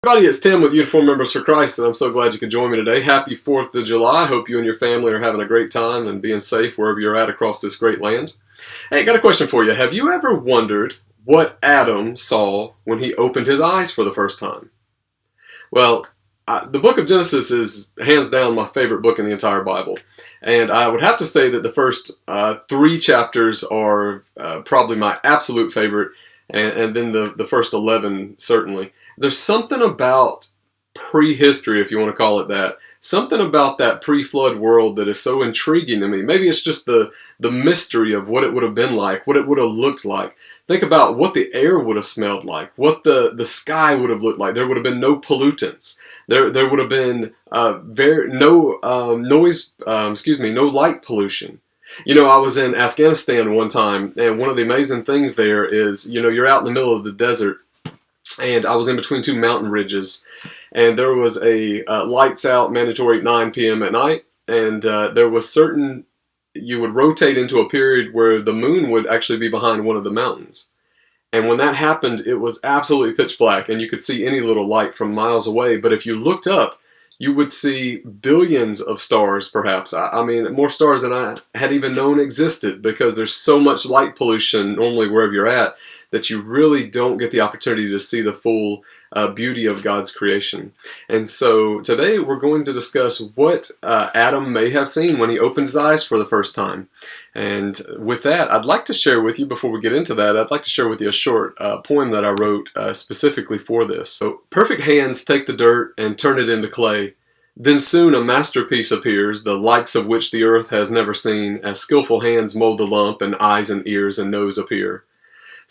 Everybody, it's Tim with Uniform Members for Christ, and I'm so glad you could join me today. Happy 4th of July. Hope you and your family are having a great time and being safe wherever you're at across this great land. Hey, got a question for you. Have you ever wondered what Adam saw when he opened his eyes for the first time? Well, the book of Genesis is hands down my favorite book in the entire Bible. And I would have to say that the first 3 chapters are probably my absolute favorite, and then the first 11 certainly. There's something about prehistory, if you want to call it that, something about that pre-flood world that is so intriguing to me. Maybe it's just the mystery of what it would have been like, what it would have looked like. Think about what the air would have smelled like, what the sky would have looked like. There would have been no pollutants. There would have been no light pollution. You know, I was in Afghanistan one time, and one of the amazing things there is, you know, you're out in the middle of the desert, and I was in between 2 mountain ridges, and there was a lights out mandatory at 9 p.m. at night, and there was you would rotate into a period where the moon would actually be behind one of the mountains. And when that happened, it was absolutely pitch black, and you could see any little light from miles away. But if you looked up, you would see billions of stars, perhaps. I mean, more stars than I had even known existed, because there's so much light pollution normally wherever you're at that you really don't get the opportunity to see the full beauty of God's creation. And so today we're going to discuss what Adam may have seen when he opened his eyes for the first time. And with that, I'd like to share with you, before we get into that, I'd like to share with you a short poem that I wrote specifically for this. So, perfect hands take the dirt and turn it into clay. Then soon a masterpiece appears, the likes of which the earth has never seen, as skillful hands mold the lump and eyes and ears and nose appear.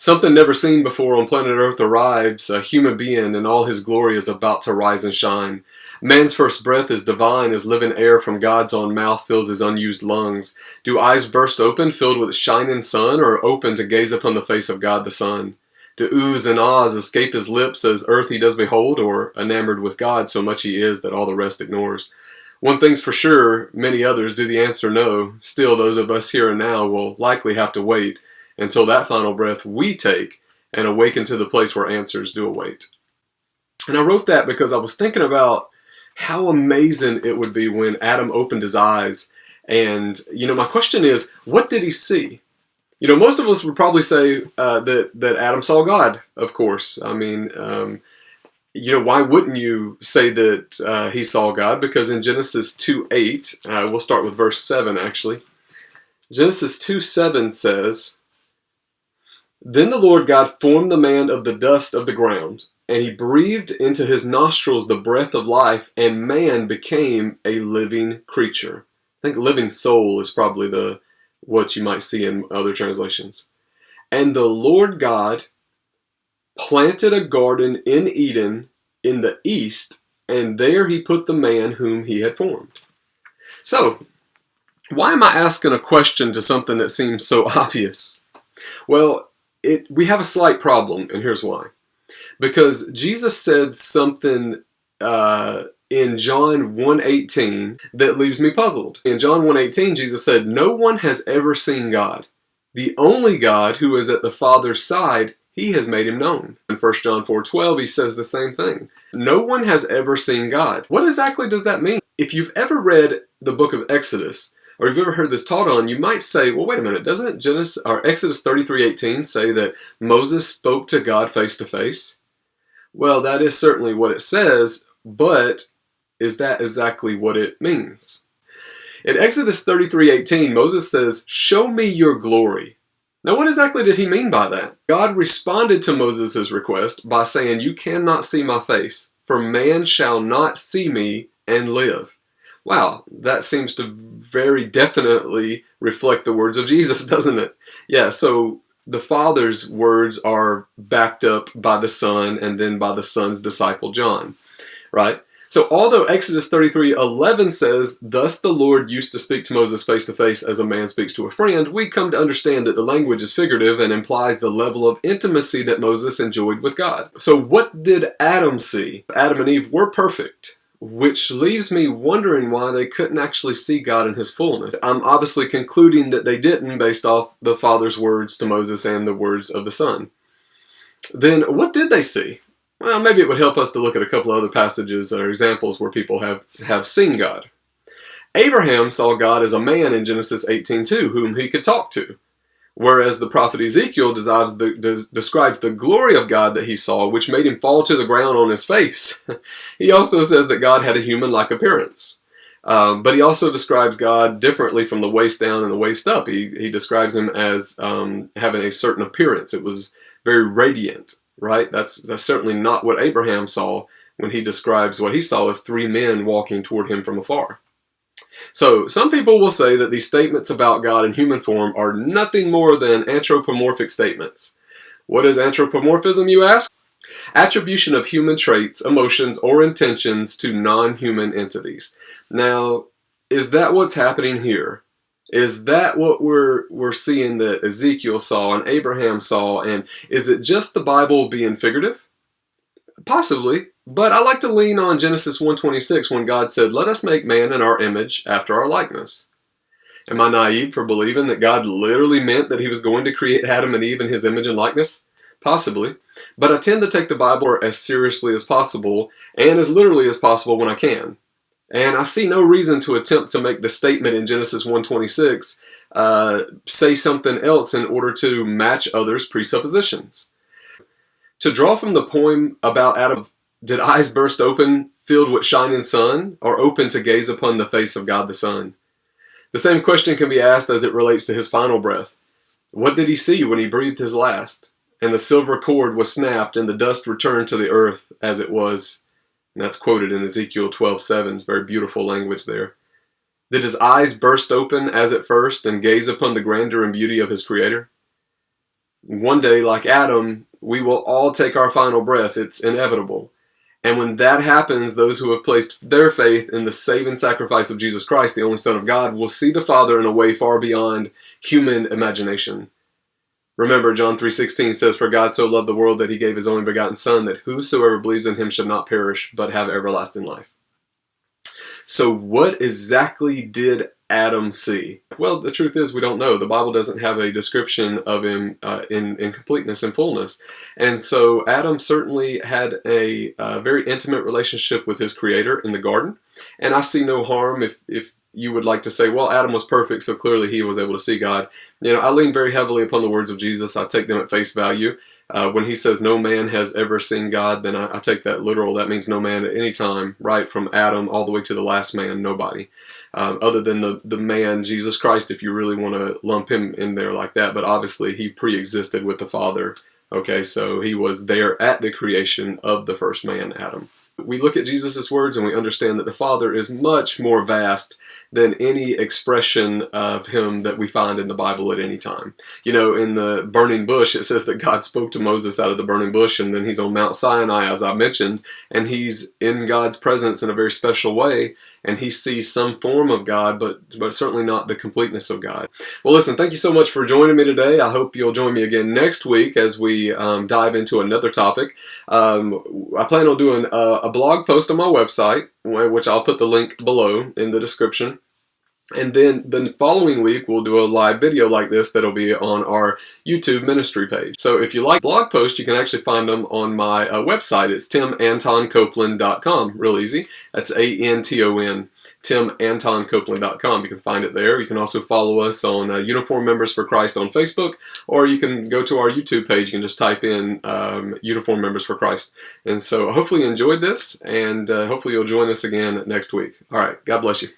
Something never seen before on planet Earth arrives, a human being in all his glory is about to rise and shine. Man's first breath is divine as living air from God's own mouth fills his unused lungs. Do eyes burst open, filled with shining sun, or open to gaze upon the face of God the Son? Do oohs and ahs escape his lips as earth he does behold, or enamored with God so much he is that all the rest ignores? One thing's for sure, many others do the answer no. Still, those of us here and now will likely have to wait until that final breath we take and awaken to the place where answers do await. And I wrote that because I was thinking about how amazing it would be when Adam opened his eyes. And, you know, my question is, what did he see? You know, most of us would probably say that Adam saw God, of course. I mean, you know, why wouldn't you say that he saw God? Because in Genesis 2:8, we'll start with verse 7 actually. Genesis 2:7 says, "Then the Lord God formed the man of the dust of the ground, and he breathed into his nostrils the breath of life, and man became a living creature." I think living soul is probably what you might see in other translations. "And the Lord God planted a garden in Eden in the east, and there he put the man whom he had formed." So, why am I asking a question to something that seems so obvious? Well, we have a slight problem, and here's why. Because Jesus said something in John 1:18 that leaves me puzzled. In John 1:18, Jesus said, "No one has ever seen God. The only God who is at the Father's side, he has made him known." In 1 John 4:12, he says the same thing. No one has ever seen God. What exactly does that mean? If you've ever read the book of Exodus, or if you've ever heard this taught on, you might say, well, wait a minute, doesn't Exodus 33:18 say that Moses spoke to God face to face? Well, that is certainly what it says, but is that exactly what it means? In Exodus 33:18, Moses says, "Show me your glory." Now, what exactly did he mean by that? God responded to Moses' request by saying, "You cannot see my face, for man shall not see me and live." Wow, that seems to very definitely reflect the words of Jesus, doesn't it? Yeah, so the Father's words are backed up by the Son and then by the Son's disciple John, right? So although Exodus 33:11 says, "Thus the Lord used to speak to Moses face to face as a man speaks to a friend," we come to understand that the language is figurative and implies the level of intimacy that Moses enjoyed with God. So what did Adam see? Adam and Eve were perfect, which leaves me wondering why they couldn't actually see God in his fullness. I'm obviously concluding that they didn't based off the Father's words to Moses and the words of the Son. Then what did they see? Well, maybe it would help us to look at a couple other passages or examples where people have seen God. Abraham saw God as a man in Genesis 18:2, whom he could talk to. Whereas the prophet Ezekiel describes the glory of God that he saw, which made him fall to the ground on his face. He also says that God had a human-like appearance. But he also describes God differently from the waist down and the waist up. He describes him as having a certain appearance. It was very radiant, right? That's certainly not what Abraham saw when he describes what he saw as three men walking toward him from afar. So, some people will say that these statements about God in human form are nothing more than anthropomorphic statements. What is anthropomorphism, you ask? Attribution of human traits, emotions, or intentions to non-human entities. Now, is that what's happening here? Is that what we're seeing that Ezekiel saw and Abraham saw, and is it just the Bible being figurative? Possibly, but I like to lean on Genesis 1:26 when God said, "Let us make man in our image after our likeness." Am I naive for believing that God literally meant that he was going to create Adam and Eve in his image and likeness? Possibly, but I tend to take the Bible as seriously as possible and as literally as possible when I can. And I see no reason to attempt to make the statement in Genesis 1:26 say something else in order to match others' presuppositions. To draw from the poem about Adam, did eyes burst open, filled with shining sun, or open to gaze upon the face of God the Son? The same question can be asked as it relates to his final breath. What did he see when he breathed his last? And the silver cord was snapped, and the dust returned to the earth as it was. And that's quoted in Ezekiel 12:7. It's very beautiful language there. Did his eyes burst open as at first and gaze upon the grandeur and beauty of his Creator? One day, like Adam, we will all take our final breath. It's inevitable. And when that happens, those who have placed their faith in the saving sacrifice of Jesus Christ, the only Son of God, will see the Father in a way far beyond human imagination. Remember, John 3:16 says, "For God so loved the world that he gave his only begotten Son, that whosoever believes in him should not perish, but have everlasting life." So what exactly did Adam see? Well, the truth is we don't know. The Bible doesn't have a description of him in completeness and fullness. And so Adam certainly had a very intimate relationship with his Creator in the garden. And I see no harm if you would like to say, well, Adam was perfect, so clearly he was able to see God. I lean very heavily upon the words of Jesus. I take them at face value. When he says no man has ever seen God, then I take that literal. That means no man at any time, right from Adam all the way to the last man, nobody. Other than the man, Jesus Christ, if you really want to lump him in there like that. But obviously he pre-existed with the Father. Okay, so he was there at the creation of the first man, Adam. We look at Jesus' words and we understand that the Father is much more vast than any expression of him that we find in the Bible at any time. In the burning bush, it says that God spoke to Moses out of the burning bush, and then he's on Mount Sinai, as I mentioned, and he's in God's presence in a very special way, and he sees some form of God, but certainly not the completeness of God. Well, listen, thank you so much for joining me today. I hope you'll join me again next week as we dive into another topic. I plan on doing a blog post on my website, which I'll put the link below in the description. And then the following week, we'll do a live video like this that'll be on our YouTube ministry page. So if you like blog posts, you can actually find them on my website. It's timantoncopeland.com. Real easy. That's ANTON. timantoncopeland.com. You can find it there. You can also follow us on Uniform Members for Christ on Facebook, or you can go to our YouTube page. You can just type in Uniform Members for Christ. And so hopefully you enjoyed this, and hopefully you'll join us again next week. All right. God bless you.